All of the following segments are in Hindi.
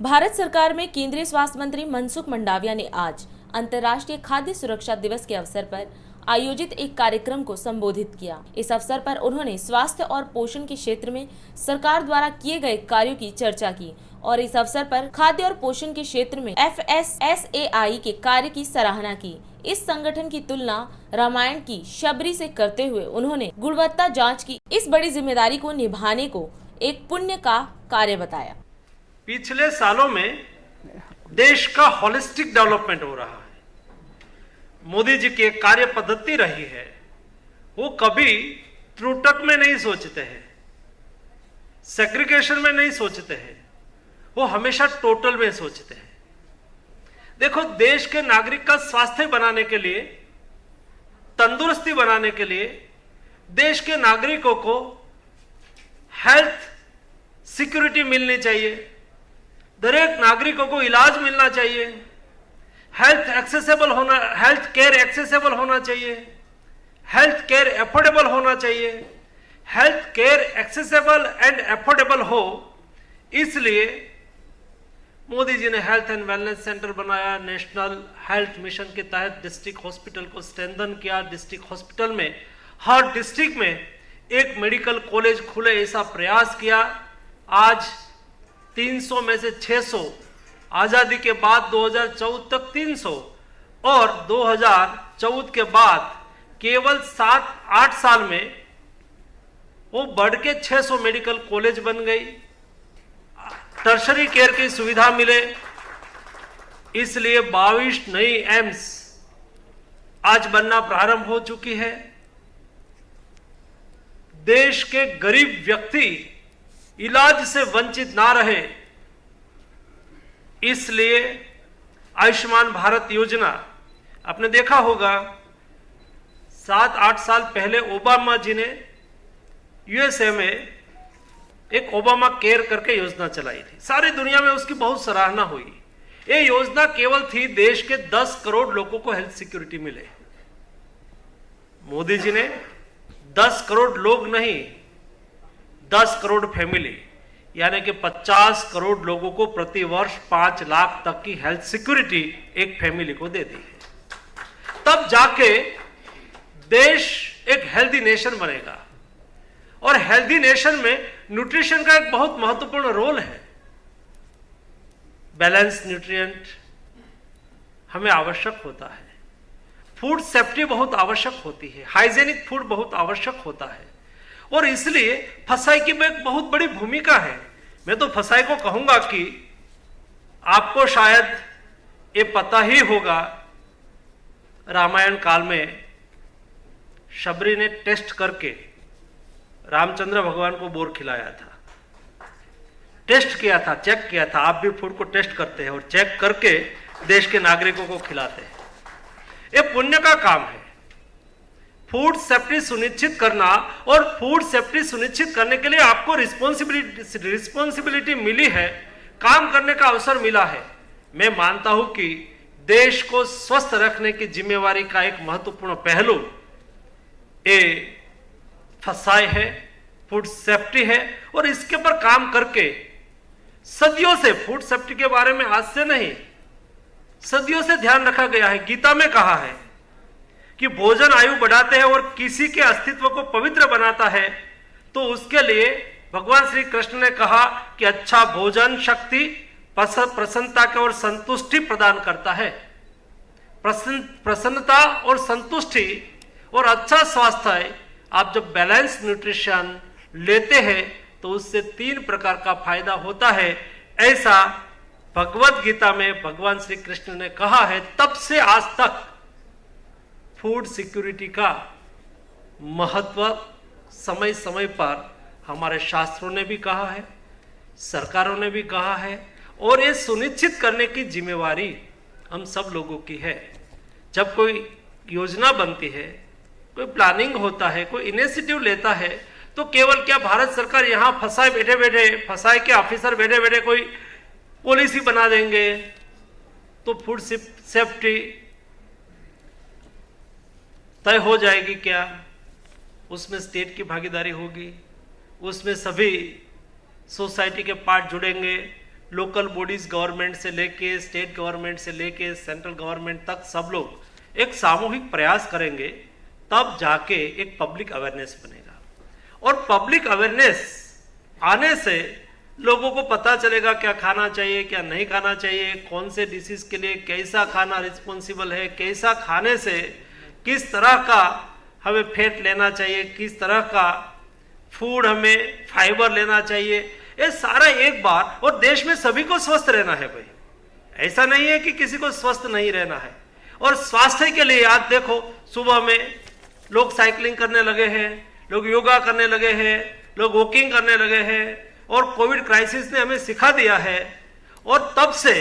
भारत सरकार में केंद्रीय स्वास्थ्य मंत्री मनसुख मंडाविया ने आज अंतर्राष्ट्रीय खाद्य सुरक्षा दिवस के अवसर पर आयोजित एक कार्यक्रम को संबोधित किया। इस अवसर पर उन्होंने स्वास्थ्य और पोषण के क्षेत्र में सरकार द्वारा किए गए कार्यों की चर्चा की और इस अवसर पर खाद्य और पोषण के क्षेत्र में FSSAI के कार्य की सराहना की। इस संगठन की तुलना रामायण की शबरी से करते हुए उन्होंने गुणवत्ता जाँच की इस बड़ी जिम्मेदारी को निभाने को एक पुण्य का कार्य बताया। पिछले सालों में देश का होलिस्टिक डेवलपमेंट हो रहा है। मोदी जी की कार्य पद्धति रही है, वो कभी त्रुटक में नहीं सोचते हैं, सेग्रीगेशन में नहीं सोचते हैं, वो हमेशा टोटल में सोचते हैं। देखो, देश के नागरिक का स्वास्थ्य बनाने के लिए, तंदुरुस्ती बनाने के लिए देश के नागरिकों को हेल्थ सिक्योरिटी मिलनी चाहिए, दरेक नागरिकों को इलाज मिलना चाहिए, हेल्थ केयर एक्सेसिबल होना चाहिए, हेल्थ केयर एफोर्डेबल होना चाहिए। Health care accessible and affordable हो, इसलिए मोदी जी ने हेल्थ एंड वेलनेस सेंटर बनाया। नेशनल हेल्थ मिशन के तहत डिस्ट्रिक्ट हॉस्पिटल को स्ट्रेंथन किया। डिस्ट्रिक्ट हॉस्पिटल में हर डिस्ट्रिक्ट में एक मेडिकल कॉलेज खुले, ऐसा प्रयास किया। आज 300 में से 600, आजादी के बाद 2014 तक 300 और 2014 के बाद केवल 7-8 साल में वो बढ़ के 600 मेडिकल कॉलेज बन गई। टर्शरी केयर की सुविधा मिले, इसलिए 22 नई एम्स आज बनना प्रारंभ हो चुकी है। देश के गरीब व्यक्ति इलाज से वंचित ना रहे, इसलिए आयुष्मान भारत योजना, आपने देखा होगा 7-8 साल पहले ओबामा जी ने यूएसए में एक ओबामा केयर करके योजना चलाई थी। सारी दुनिया में उसकी बहुत सराहना हुई। ये योजना केवल थी देश के 10 करोड़ लोगों को हेल्थ सिक्योरिटी मिले। मोदी जी ने 10 करोड़ लोग नहीं, 10 करोड़ फैमिली यानी कि 50 करोड़ लोगों को प्रति वर्ष 5 लाख तक की हेल्थ सिक्योरिटी एक फैमिली को दे दी है। तब जाके देश एक हेल्दी नेशन बनेगा और हेल्दी नेशन में न्यूट्रिशन का एक बहुत महत्वपूर्ण रोल है। बैलेंस न्यूट्रिएंट हमें आवश्यक होता है, फूड सेफ्टी बहुत आवश्यक होती है, हाइजेनिक फूड बहुत आवश्यक होता है और इसलिए फसाई की एक बहुत बड़ी भूमिका है। मैं तो फसाई को कहूंगा कि आपको शायद ये पता ही होगा, रामायण काल में शबरी ने टेस्ट करके रामचंद्र भगवान को बोर खिलाया था, टेस्ट किया था, चेक किया था। आप भी फूड को टेस्ट करते हैं और चेक करके देश के नागरिकों को खिलाते हैं। ये पुण्य का काम है, फूड सेफ्टी सुनिश्चित करना, और फूड सेफ्टी सुनिश्चित करने के लिए आपको रिस्पॉन्सिबिलिटी मिली है, काम करने का अवसर मिला है। मैं मानता हूं कि देश को स्वस्थ रखने की जिम्मेवारी का एक महत्वपूर्ण पहलू ये फसाई है, फूड सेफ्टी है और इसके पर काम करके सदियों से फूड सेफ्टी के बारे में आज से नहीं, सदियों से ध्यान रखा गया है। गीता में कहा है कि भोजन आयु बढ़ाते हैं और किसी के अस्तित्व को पवित्र बनाता है, तो उसके लिए भगवान श्री कृष्ण ने कहा कि अच्छा भोजन शक्ति, प्रसन्नता के और संतुष्टि प्रदान करता है। प्रसन्नता और संतुष्टि और अच्छा स्वास्थ्य, आप जब बैलेंस न्यूट्रिशन लेते हैं तो उससे 3 प्रकार का फायदा होता है, ऐसा भगवत गीता में भगवान श्री कृष्ण ने कहा है। तब से आज तक फूड सिक्योरिटी का महत्व समय समय पर हमारे शास्त्रों ने भी कहा है, सरकारों ने भी कहा है और ये सुनिश्चित करने की जिम्मेवारी हम सब लोगों की है। जब कोई योजना बनती है, कोई प्लानिंग होता है, कोई इनिशिएटिव लेता है, तो केवल क्या भारत सरकार यहाँ फसाए के ऑफिसर बैठे बैठे कोई पॉलिसी बना देंगे तो फूड सेफ्टी तय हो जाएगी क्या? उसमें स्टेट की भागीदारी होगी, उसमें सभी सोसाइटी के पार्ट जुड़ेंगे, लोकल बॉडीज गवर्नमेंट से लेके स्टेट गवर्नमेंट से लेके सेंट्रल गवर्नमेंट तक सब लोग एक सामूहिक प्रयास करेंगे, तब जाके एक पब्लिक अवेयरनेस बनेगा। और पब्लिक अवेयरनेस आने से लोगों को पता चलेगा क्या खाना चाहिए, क्या नहीं खाना चाहिए, कौन से डिसीज के लिए कैसा खाना रिस्पॉन्सिबल है, कैसा खाने से किस तरह का हमें फैट लेना चाहिए, किस तरह का फूड हमें फाइबर लेना चाहिए, ये सारा एक बार। और देश में सभी को स्वस्थ रहना है भाई, ऐसा नहीं है कि किसी को स्वस्थ नहीं रहना है। और स्वास्थ्य के लिए आज देखो, सुबह में लोग साइकिलिंग करने लगे हैं, लोग योगा करने लगे हैं, लोग वॉकिंग करने लगे हैं। और कोविड क्राइसिस ने हमें सिखा दिया है, और तब से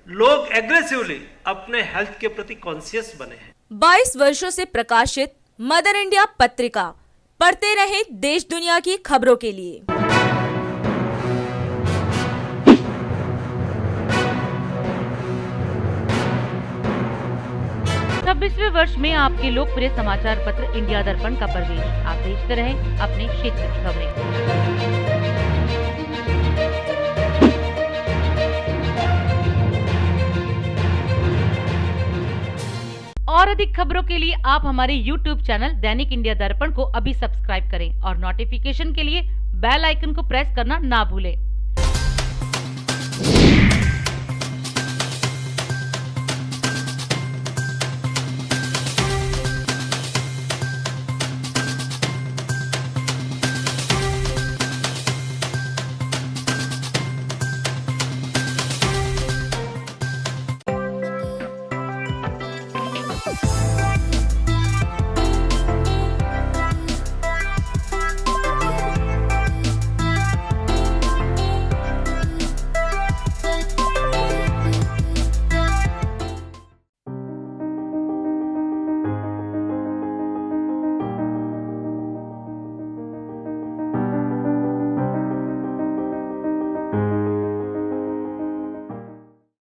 लोग एग्रेसिवली अपने हेल्थ के प्रति कॉन्शियस बने हैं। 22 वर्षों से प्रकाशित मदर इंडिया पत्रिका, पढ़ते रहें देश दुनिया की खबरों के लिए। 26वें वर्ष में आपके लोकप्रिय समाचार पत्र इंडिया दर्पण का प्रवेश। आप देखते रहें अपने क्षेत्र की खबरें। और अधिक खबरों के लिए आप हमारे YouTube चैनल दैनिक इंडिया दर्पण को अभी सब्सक्राइब करें और नोटिफिकेशन के लिए बेल आइकन को प्रेस करना ना भूलें।